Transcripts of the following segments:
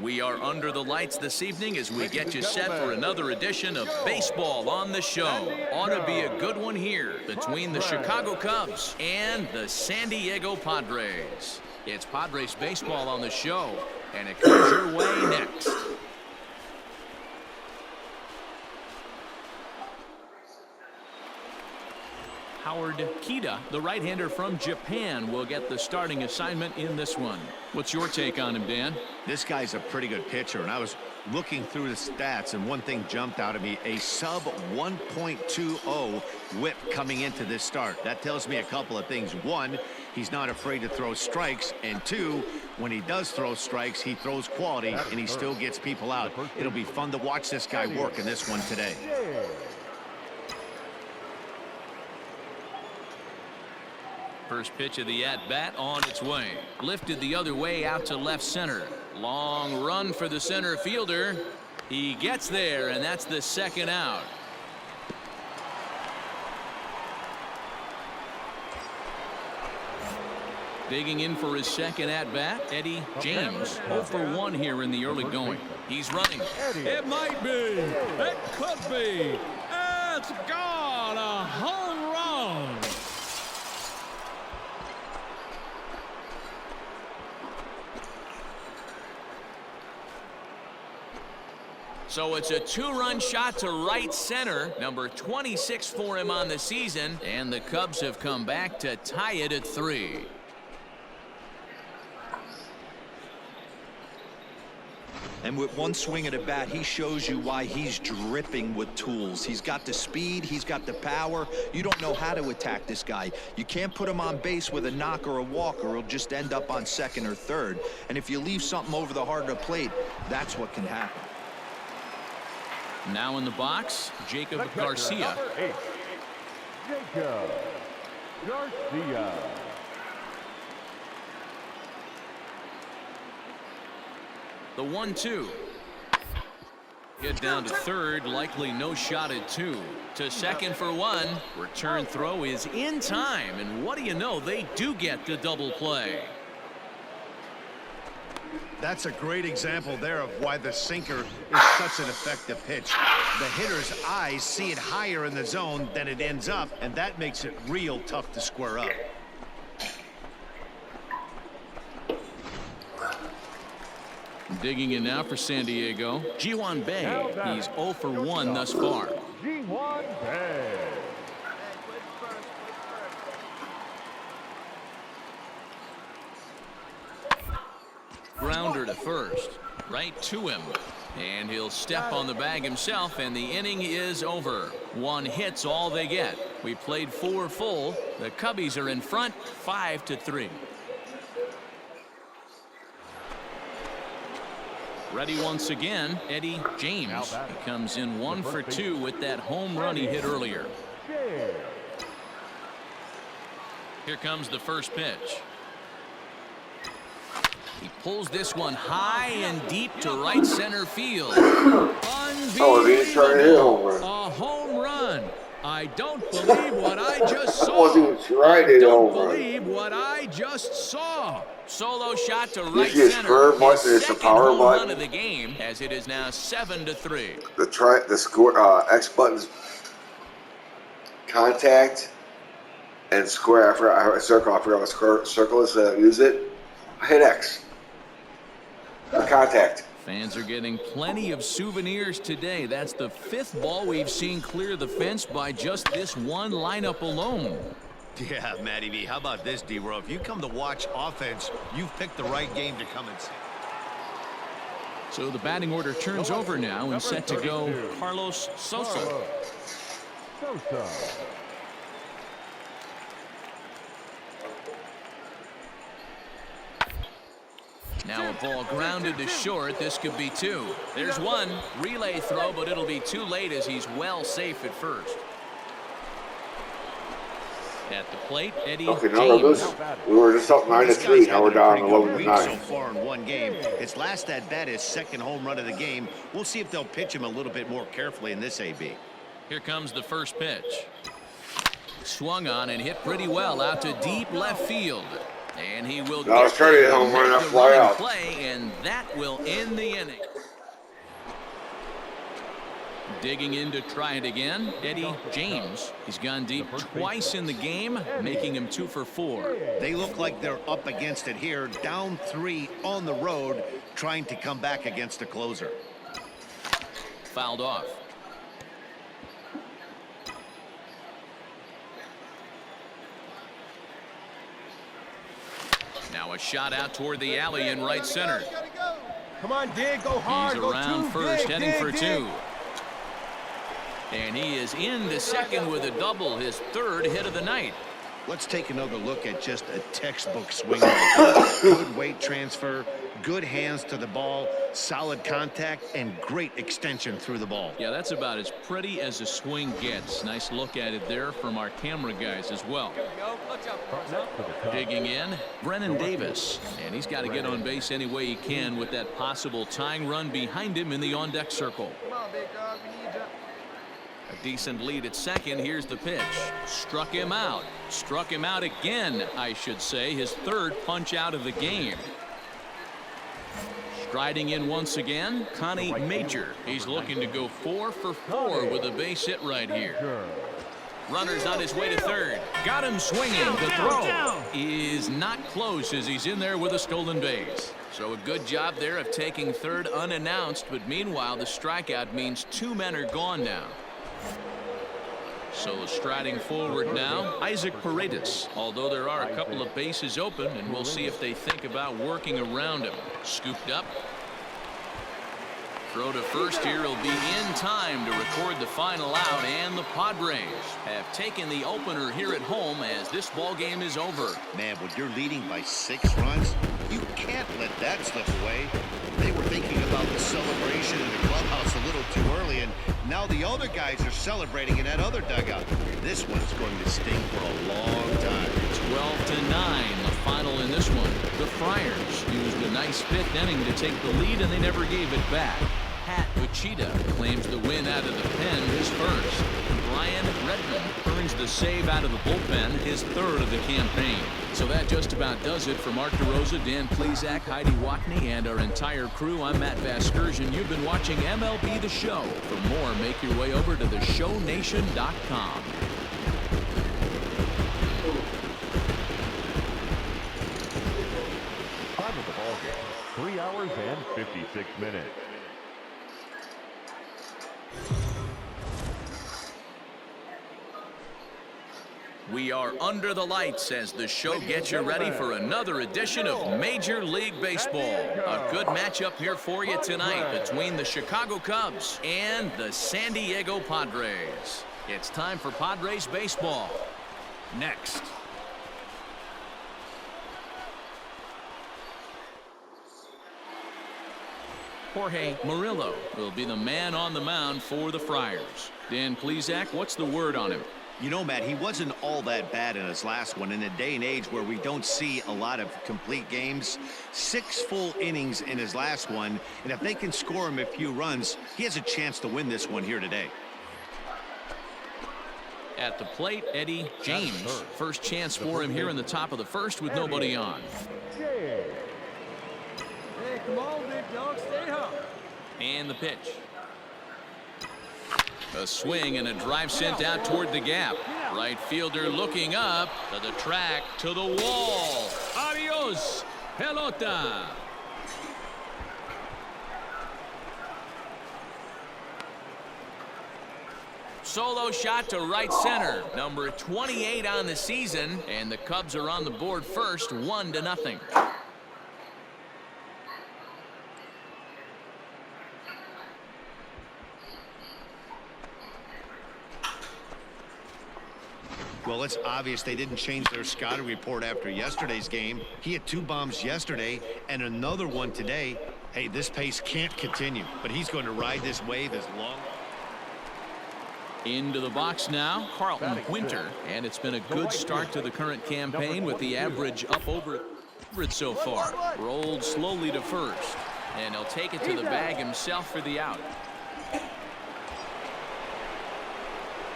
We are under the lights this evening as we get you set for another edition of Baseball on the Show. Ought to be a good one here between the Chicago Cubs and the San Diego Padres. It's Padres baseball on the show, and it comes your way next. Howard Kida, the right-hander from Japan, will get the starting assignment in this one. What's your take on him, Dan? This guy's a pretty good pitcher, and I was looking through the stats, and one thing jumped out at me: a sub 1.20 whip coming into this start. That tells me a couple of things. One, he's not afraid to throw strikes, and two, when he does throw strikes, he throws quality, and he still gets people out. It'll be fun to watch this guy work in this one today. First pitch of the at-bat on its way. Lifted the other way out to left center. Long run for the center fielder. He gets there, and that's the second out. Digging in for his second at-bat, Eddie James. 0 for 1 here in the early going. He's running. It might be. It could be. It's gone. A home run. So it's a two-run shot to right center, number 26 for him on the season, and the Cubs have come back to tie it at 3. And with one swing at a bat, he shows you why he's dripping with tools. He's got the speed, he's got the power. You don't know how to attack this guy. You can't put him on base with a knock or a walk, or he'll just end up on second or third. And if you leave something over the heart of the plate, that's what can happen. Now in the box, Jacob Garcia. Jacob Garcia. The 1-2. Get down to third, likely no shot at 2. To second for 1. Return throw is in time, and what do you know, they do get the double play. That's a great example there of why the sinker is such an effective pitch. The hitter's eyes see it higher in the zone than it ends up, and that makes it real tough to square up. Digging in now for San Diego, Ji-hwan Bae. He's 0 for 1 thus far. Ji-hwan Bae. Grounder to first, right to him, and he'll step on the bag himself, and the inning is over. 1 hit's all they get. We played 4 full. The Cubbies are in front 5-3. Ready once again, Eddie James. He comes in 1 for 2 with that home run he hit earlier. Here comes the first pitch. He pulls this one high and deep to right center field. Unbelievable. A home run. I don't believe what I just saw. I don't believe what I just saw. Solo shot to right center. His second home run of the game, as it is now 7-3. The score X buttons, contact and square. I forgot what circle is. Use it. I hit X. Contact. Fans are getting plenty of souvenirs today. That's the 5th ball we've seen clear the fence by just this one lineup alone. Yeah, Matty V, how about this, D-Row? If you come to watch offense, you've picked the right game to come and see. So the batting order turns over now and set to go Carlos Sosa. Now a ball grounded to short. This could be 2. There's 1. Relay throw, but it'll be too late as he's well safe at first. At the plate, Eddie Okay, now James. we were just up 9-3. Now we're down 11-9. So far in one game. His last at bat, his second home run of the game. We'll see if they'll pitch him a little bit more carefully in this AB. Here comes the first pitch. Swung on and hit pretty well out to deep left field. And he will Now it's turning at home run, that fly out. Play, and that will end the inning. Digging in to try it again, Eddie James. He's gone deep twice in the game, making him 2 for 4. They look like they're up against it here, down 3 on the road, trying to come back against a closer. Fouled off. Now a shot out toward the alley in right center. Come on, dig, go hard. He's go around two, first, dig, heading dig, for dig. 2. And he is into second with a double, his 3rd hit of the night. Let's take another look at just a textbook swing right here. Good weight transfer, good hands to the ball, solid contact, and great extension through the ball. Yeah, that's about as pretty as a swing gets. Nice look at it there from our camera guys as well. Digging in, Brennan Davis. And he's got to get on base any way he can with that possible tying run behind him in the on-deck circle. Come on, big dog, we need you. A decent lead at second. Here's the pitch. Struck him out. Struck him out again, I should say. His 3rd punch out of the game. Striding in once again, Connie Major. He's looking to go 4 for 4 with a base hit right here. Runner's on his way to 3rd. Got him swinging. The throw is not close as he's in there with a stolen base. So a good job there of taking 3rd unannounced, but meanwhile the strikeout means 2 men are gone now. So striding forward now, Isaac Paredes. Although there are a couple of bases open, and we'll see if they think about working around him. Scooped up. Throw to first here will be in time to record the final out, and the Padres have taken the opener here at home as this ball game is over. Man, when you're leading by 6 runs, you can't let that slip away. They were thinking about the celebration in the clubhouse a little too early, and now the other guys are celebrating in that other dugout. This one's going to sting for a long time. 12-9, the final in this one. The Friars used a nice 5th inning to take the lead, and they never gave it back. Pat Uchida claims the win out of the pen, his 1st. Brian Redmond earns the save out of the bullpen, his 3rd of the campaign. So that just about does it for Mark DeRosa, Dan Plesac, Heidi Watney, and our entire crew. I'm Matt Vasgersian. You've been watching MLB The Show. For more, make your way over to theshownation.com. Time of the ball game, 3 hours and 56 minutes. We are under the lights as the show gets you ready for another edition of Major League Baseball. A good matchup here for you tonight between the Chicago Cubs and the San Diego Padres. It's time for Padres baseball. Next. Jorge Murillo will be the man on the mound for the Friars. Dan Plesac, what's the word on him? You know, Matt, he wasn't all that bad in his last one. In a day and age where we don't see a lot of complete games, 6 full innings in his last one, and if they can score him a few runs, he has a chance to win this one here today. At the plate, Eddie James. First chance for him here in the top of the 1st with nobody on. Hey, come on, big dog, stay up. And the pitch. A swing and a drive sent out toward the gap. Right fielder looking up to the track, to the wall. Adios, pelota. Solo shot to right center. Number 28 on the season, and the Cubs are on the board first, 1-0. Well, it's obvious they didn't change their scouting report after yesterday's game. He had 2 bombs yesterday and another one today. Hey, this pace can't continue, but he's going to ride this wave as long. Into the box now, Carlton Winter. And it's been a good start to the current campaign with the average up over it so far. Rolled slowly to first. And he'll take it to the bag himself for the out.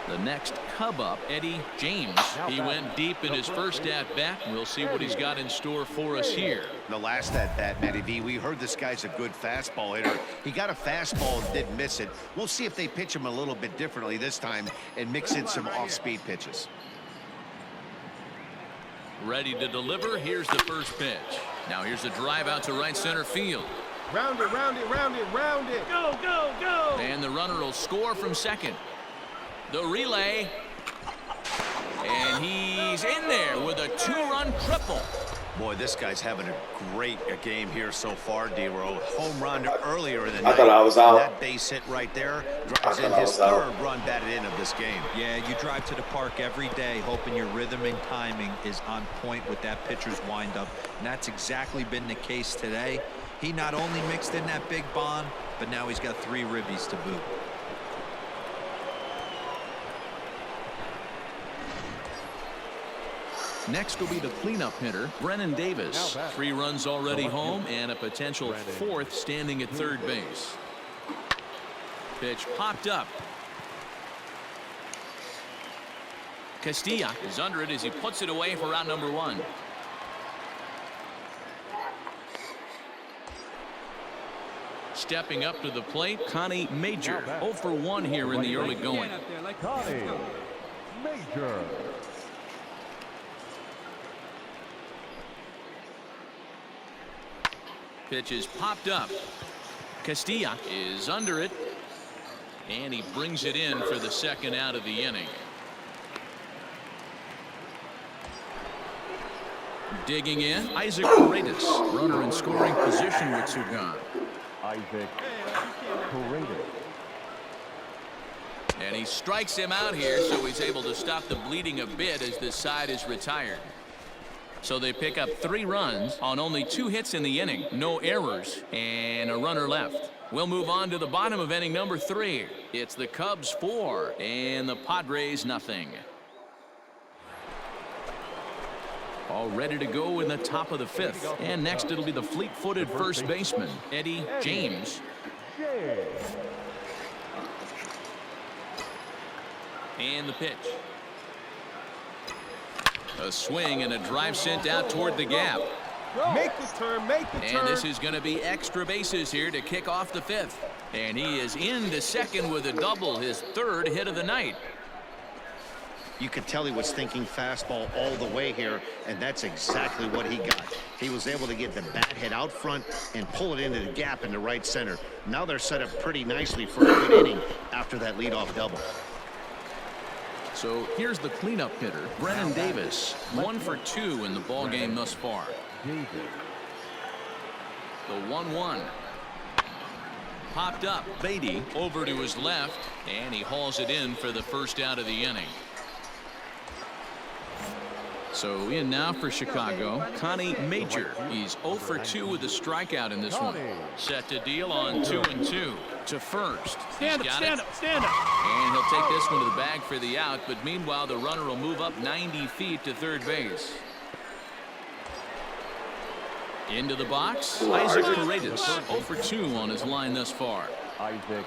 The next Cub up, Eddie James. He went deep in his first at-bat. We'll see what he's got in store for us here. The last at-bat, Matty V, we heard this guy's a good fastball hitter. He got a fastball and didn't miss it. We'll see if they pitch him a little bit differently this time and mix in some off-speed pitches. Ready to deliver. Here's the first pitch. Now here's a drive out to right center field. Round it, round it, round it, round it. Go, go, go. And the runner will score from second. The relay. And he's in there with a two-run triple. Boy, this guy's having a great game here so far, D-Row. Home run earlier in the night. I thought I was out. That base hit right there drives in his third run batted in of this game. Yeah, you drive to the park every day hoping your rhythm and timing is on point with that pitcher's windup. And that's exactly been the case today. He not only mixed in that big bomb, but now he's got 3 ribbies to boot. Next will be the cleanup hitter, Brennan Davis. 3 runs already home and a potential 4th standing at third base. Pitch popped up. Castilla is under it as he puts it away for out number 1. Stepping up to the plate, Connie Major. 0 for 1 here in the early going. Connie Major. Pitch is popped up. Castilla is under it. And he brings it in for the second out of the inning. Digging in, Isaac Paredes. Runner in scoring position with 2 gone. Isaac Paredes. And he strikes him out here, so he's able to stop the bleeding a bit as this side is retired. So they pick up 3 runs on only 2 hits in the inning. No errors and a runner left. We'll move on to the bottom of inning number 3. It's the Cubs 4 and the Padres nothing. All ready to go in the top of the 5th. And next it'll be the fleet-footed first baseman, Eddie James. And the pitch. A swing and a drive sent out toward the gap. Make the turn, make the turn. And this is going to be extra bases here to kick off the 5th. And he is into second with a double, his 3rd hit of the night. You could tell he was thinking fastball all the way here, and that's exactly what he got. He was able to get the bat head out front and pull it into the gap in the right center. Now they're set up pretty nicely for a good inning after that leadoff double. So here's the cleanup hitter, Brennan Davis. 1 for 2 in the ball game thus far. The 1-1. Popped up. Beatty over to his left, and he hauls it in for the first out of the inning. So in now for Chicago, Connie Major. He's 0 for 2 with a strikeout in this one. Set to deal on 2-2 to first. Stand up, stand up, stand up. And he'll take this one to the bag for the out, but meanwhile the runner will move up 90 feet to third base. Into the box, Isaac Paredes. 0 for 2 on his line thus far. Isaac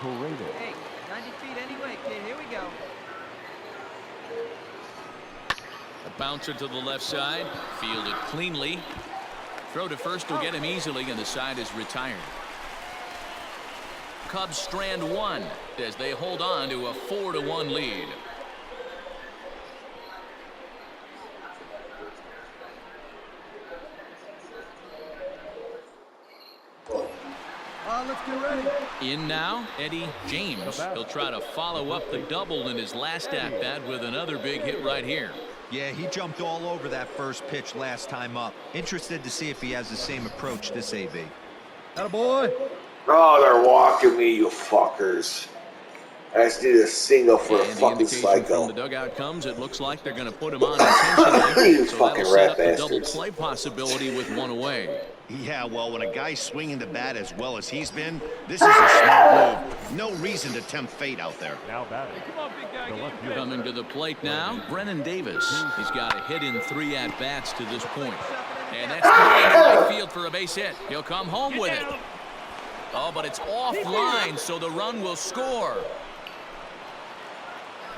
Paredes. Hey, 90 feet anyway, kid. Here we go. A bouncer to the left side, fielded cleanly. Throw to first will get him easily, and the side is retired. Cubs strand 1 as they hold on to a 4-1 lead. Let's get ready. In now, Eddie James. He'll try to follow up the double in his last at-bat with another big hit right here. Yeah, he jumped all over that first pitch last time up. Interested to see if he has the same approach this AB. Attaboy. Oh, they're walking me, you fuckers. I just need a single for the And the fucking indication psycho. from the dugout comes, it looks like they're going to put him on intentionally. You So fucking that'll set rat up the double bastards. play possibility with 1 away. Yeah, well, when a guy's swinging the bat as well as he's been, this is a smart move. No reason to tempt fate out there. Now batting. Come on, big guy. The left fielder. Coming to the plate now, Brennan Davis. He's got a hit in 3 at-bats to this point. And that's 3 in the right field for a base hit. He'll come home with it. Oh, but it's offline, so the run will score.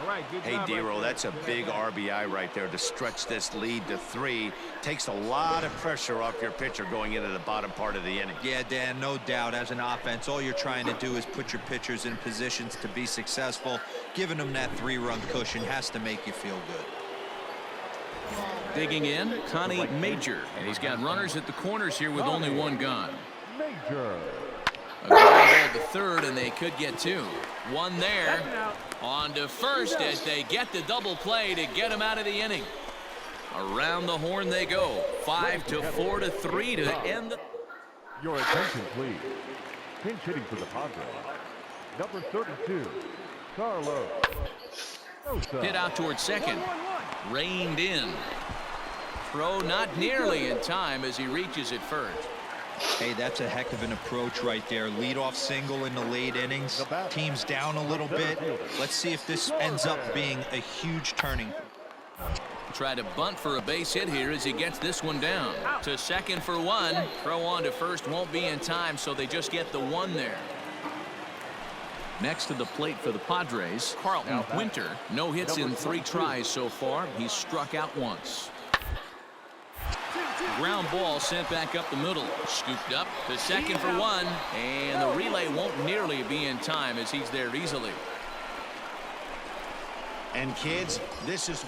All right, good Hey, job Dero, right that's a big RBI right there to stretch this lead to 3. Takes a lot of pressure off your pitcher going into the bottom part of the inning. Yeah, Dan, no doubt. As an offense, all you're trying to do is put your pitchers in positions to be successful. Giving them that 3-run cushion has to make you feel good. Digging in, Connie Major. And he's got runners at the corners here with only 1 gone. Major. A ground ball to third, and they could get 2. 1 there. On to first as they get the double play to get him out of the inning. Around the horn they go. 5-4 to 3 to end the... Your attention, please. Pinch hitting for the Padres. Number 32, Carlos Sosa. Hit out towards second. Reined in. Throw not nearly in time as he reaches it first. Hey, that's a heck of an approach right there. Leadoff single in the late innings. Team's down a little bit. Let's see if this ends up being a huge turning. Try to bunt for a base hit here as he gets this one down. To second for 1. Throw on to first won't be in time, so they just get the 1 there. Next to the plate for the Padres, Carlton Winter. No hits in 3 tries so far. He's struck out once. Ground ball sent back up the middle. Scooped up to second for 1. And the relay won't nearly be in time as he's there easily. And kids, this is...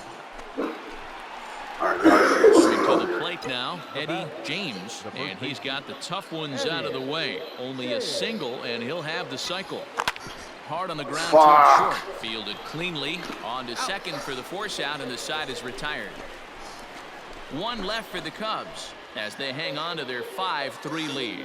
To the plate now, Eddie James. And he's got the tough ones out of the way. Only a single, and he'll have the cycle. Hard on the ground towards short. Fielded cleanly. On to second for the force out, and the side is retired. 1 left for the Cubs as they hang on to their 5-3 lead.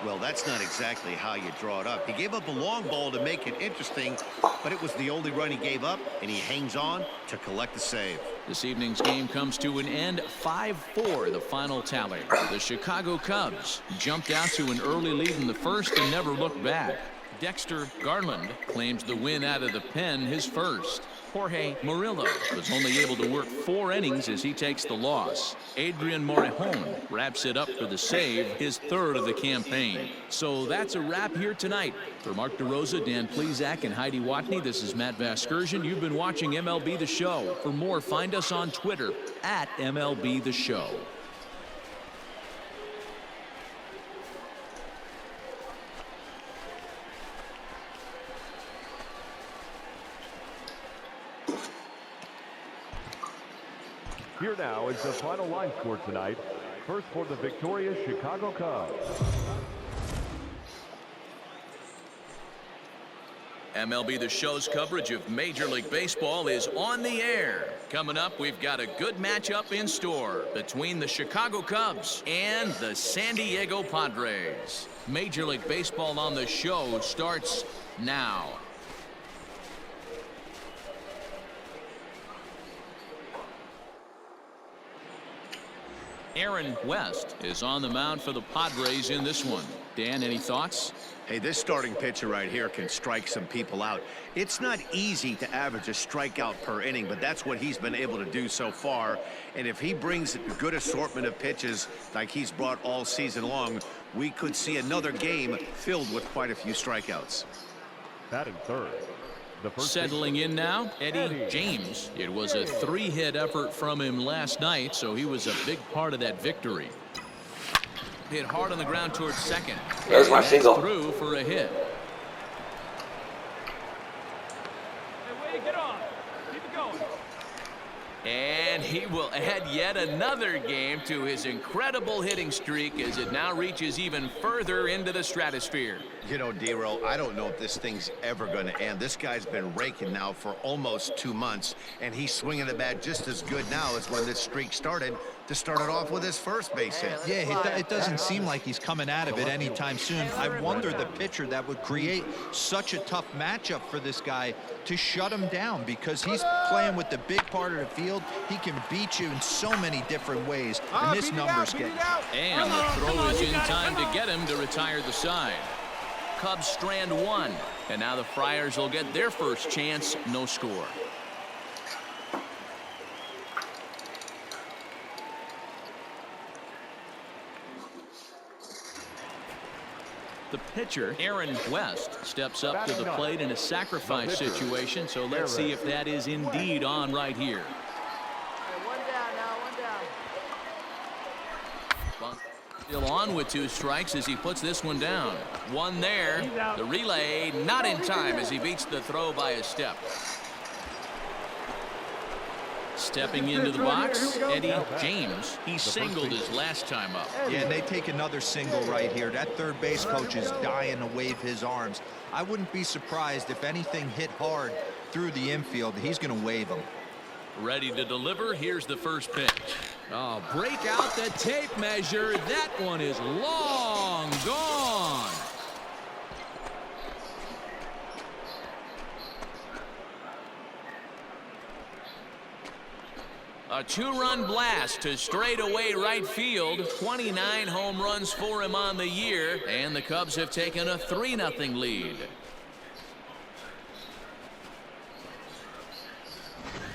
Well, that's not exactly how you draw it up. He gave up a long ball to make it interesting, but it was the only run he gave up, and he hangs on to collect the save. This evening's game comes to an end. 5-4, the final tally. The Chicago Cubs jumped out to an early lead in the first and never looked back. Dexter Garland claims the win out of the pen, his first. Jorge Murillo was only able to work 4 innings as he takes the loss. Adrian Morejon wraps it up for the save, his 3rd of the campaign. So that's a wrap here tonight. For Mark DeRosa, Dan Plesac, and Heidi Watney, this is Matt Vasgersian. You've been watching MLB The Show. For more, find us on Twitter at MLB The Show. Here now is the final line score tonight. First for the victorious Chicago Cubs. MLB The Show's coverage of Major League Baseball is on the air. Coming up, we've got a good matchup in store between the Chicago Cubs and the San Diego Padres. Major League Baseball on the Show starts now. Aaron West is on the mound for the Padres in this one. Dan, any thoughts? Hey, this starting pitcher right here can strike some people out. It's not easy to average a strikeout per inning, but that's what he's been able to do so far. And if he brings a good assortment of pitches like he's brought all season long, we could see another game filled with quite a few strikeouts. Batting third. Settling in now, Eddie James. It was a 3-hit effort from him last night, so he was a big part of that victory. Hit hard on the ground towards second. There's my single. Through for a hit. Hey, way to get on. Keep it going. 2 And he will add yet another game to his incredible hitting streak as it now reaches even further into the stratosphere. You know, D-Roll, I don't know if this thing's ever going to end. This guy's been raking now for almost 2 months, and he's swinging the bat just as good now as when this streak started to start it off with his first base hit. Yeah, it doesn't seem like he's coming out of it anytime soon. I wonder the pitcher that would create such a tough matchup for this guy to shut him down, because he's playing with the big part of the field. He can beat you in so many different ways, and this number's getting. And the throw is in time to get him to retire the side. Cubs strand one, and now the Friars will get their first chance. No score. The pitcher, Aaron West, steps up to the plate in a sacrifice situation, so let's see if that is indeed on right here. One down now, one down. Still on with 2 strikes as he puts this one down. One there. The relay not in time as he beats the throw by a step. Stepping into the box, Eddie James. He singled his last time up. Yeah, and they take another single right here. That third base coach is dying to wave his arms. I wouldn't be surprised if anything hit hard through the infield. He's going to wave them. Ready to deliver. Here's the first pitch. Oh, break out the tape measure. That one is long gone. A 2-run blast to straightaway right field. 29 home runs for him on the year, and the Cubs have taken a 3-0 lead.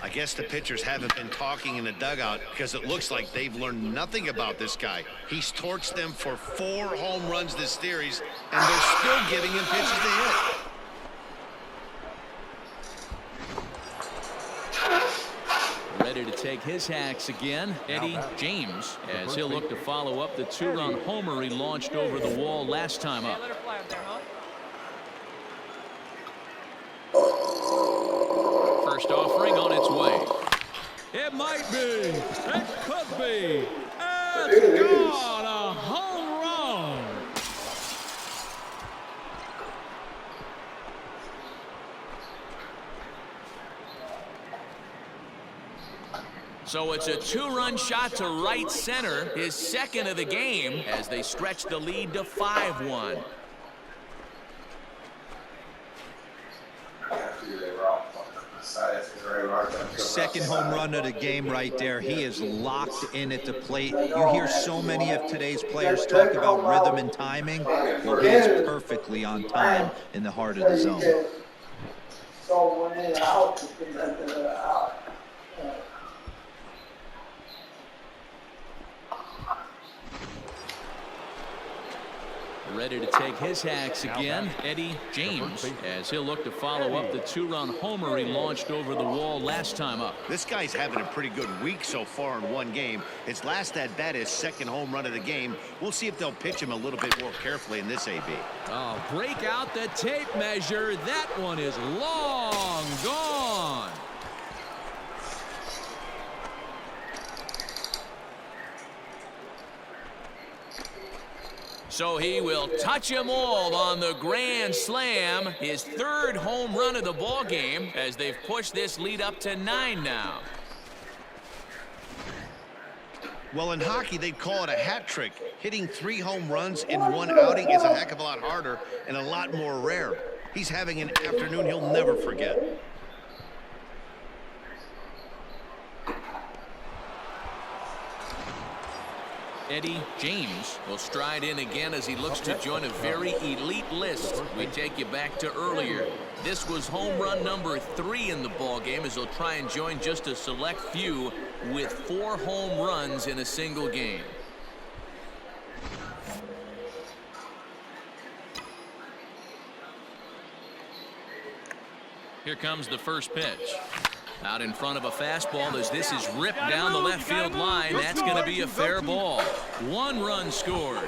I guess the pitchers haven't been talking in the dugout because it looks like they've learned nothing about this guy. He's torched them for 4 home runs this series, and they're still giving him pitches to hit. Ready to take his hacks again, Eddie James, as he'll look to follow up the 2-run homer he launched over the wall last time up. Let her fly up there, huh? First offering on its way. It might be. It could be. It's gone. A home run. So it's a 2-run shot to right center, his second of the game, as they stretch the lead to 5-1. Second home run of the game right there. He is locked in at the plate. You hear so many of today's players talk about rhythm and timing. Well, he is perfectly on time in the heart of the zone. So when it's out, you can let it out. Ready to take his hacks again, Eddie James, as he'll look to follow up the 2-run homer he launched over the wall last time up. This guy's having a pretty good week so far in one game. His last at bat is second home run of the game. We'll see if they'll pitch him a little bit more carefully in this AB. Oh, break out the tape measure. That one is long gone. So he will touch them all on the grand slam, his 3rd home run of the ball game, as they've pushed this lead up to 9 now. Well, in hockey, they'd call it a hat trick. Hitting 3 home runs in one outing is a heck of a lot harder and a lot more rare. He's having an afternoon he'll never forget. Eddie James will stride in again as he looks to join a very elite list. We take you back to earlier. This was home run number 3 in the ballgame as he'll try and join just a select few with 4 home runs in a single game. Here comes the first pitch. Out in front of a fastball as this is ripped down the left field line. That's going to be a fair ball. 1 run scores.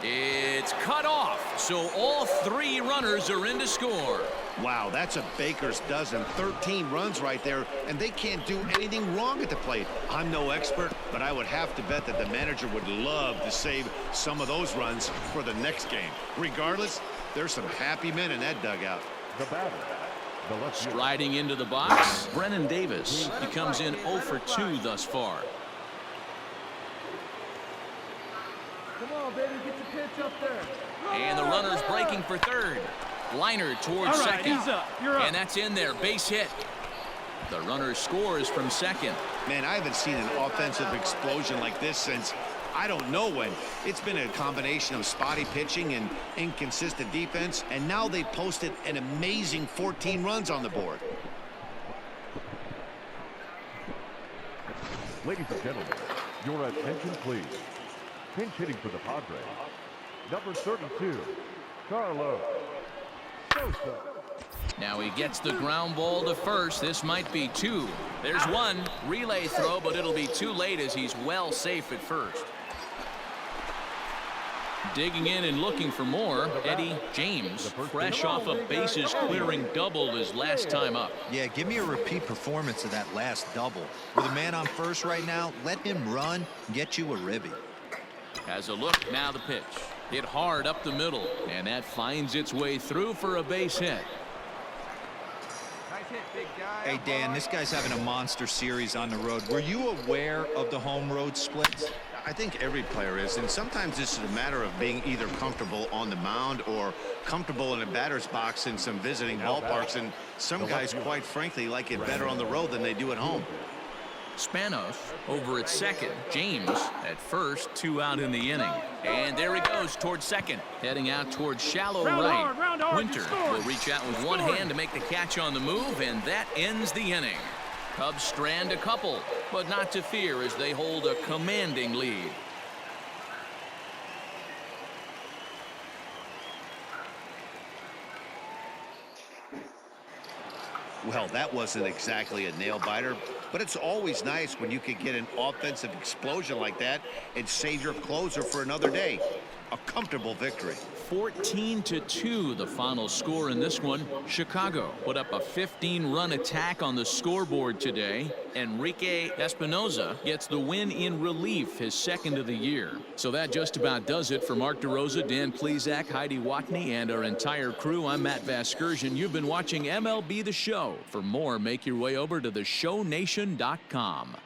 It's cut off, so all 3 runners are in to score. Wow, that's a baker's dozen. 13 runs right there, and they can't do anything wrong at the plate. I'm no expert, but I would have to bet that the manager would love to save some of those runs for the next game. Regardless, there's some happy men in that dugout. The batter, the left fielder. Striding into the box, Brennan Davis. He comes in 0 for 2 thus far. Come on, baby, get your pitch up there. And the runner's breaking for third. Liner towards second. He's up. You're up. And that's in there. Base hit. The runner scores from second. Man, I haven't seen an offensive explosion like this since I don't know when. It's been a combination of spotty pitching and inconsistent defense, and now they posted an amazing 14 runs on the board. Ladies and gentlemen, your attention please. Pinch hitting for the Padres, number 32, Carlos Sosa. Now he gets the ground ball to first. This might be 2. There's 1. Relay throw, but it'll be too late as he's well safe at first. Digging in and looking for more, Eddie James, fresh off a bases clearing double his last time up. Yeah, give me a repeat performance of that last double. With a man on first right now, let him run and get you a ribby. Has a look, now the pitch. Hit hard up the middle, and that finds its way through for a base hit. Nice hit, big guy. Hey, Dan, this guy's having a monster series on the road. Were you aware of the home road splits? I think every player is, and sometimes this is a matter of being either comfortable on the mound or comfortable in a batter's box in some visiting ballparks, and some guys, quite frankly, like it better on the road than they do at home. Spanos over at second. James at first, 2 out in the inning. And there he goes towards second, heading out towards shallow right. Winter will reach out with one hand to make the catch on the move, and that ends the inning. Cubs strand a couple, but not to fear as they hold a commanding lead. Well, that wasn't exactly a nail-biter, but it's always nice when you can get an offensive explosion like that and save your closer for another day. A comfortable victory. 14-2 the final score in this one. Chicago put up a 15-run attack on the scoreboard today. Enrique Espinoza gets the win in relief, his second of the year. So that just about does it for Mark DeRosa, Dan Plesac, Heidi Watney, and our entire crew. I'm Matt Vasgersian. You've been watching MLB The Show. For more, make your way over to theshownation.com.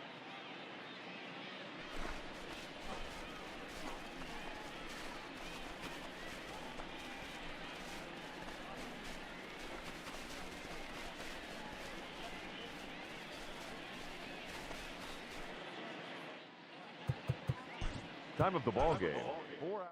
Time of the ball game. 4 hours.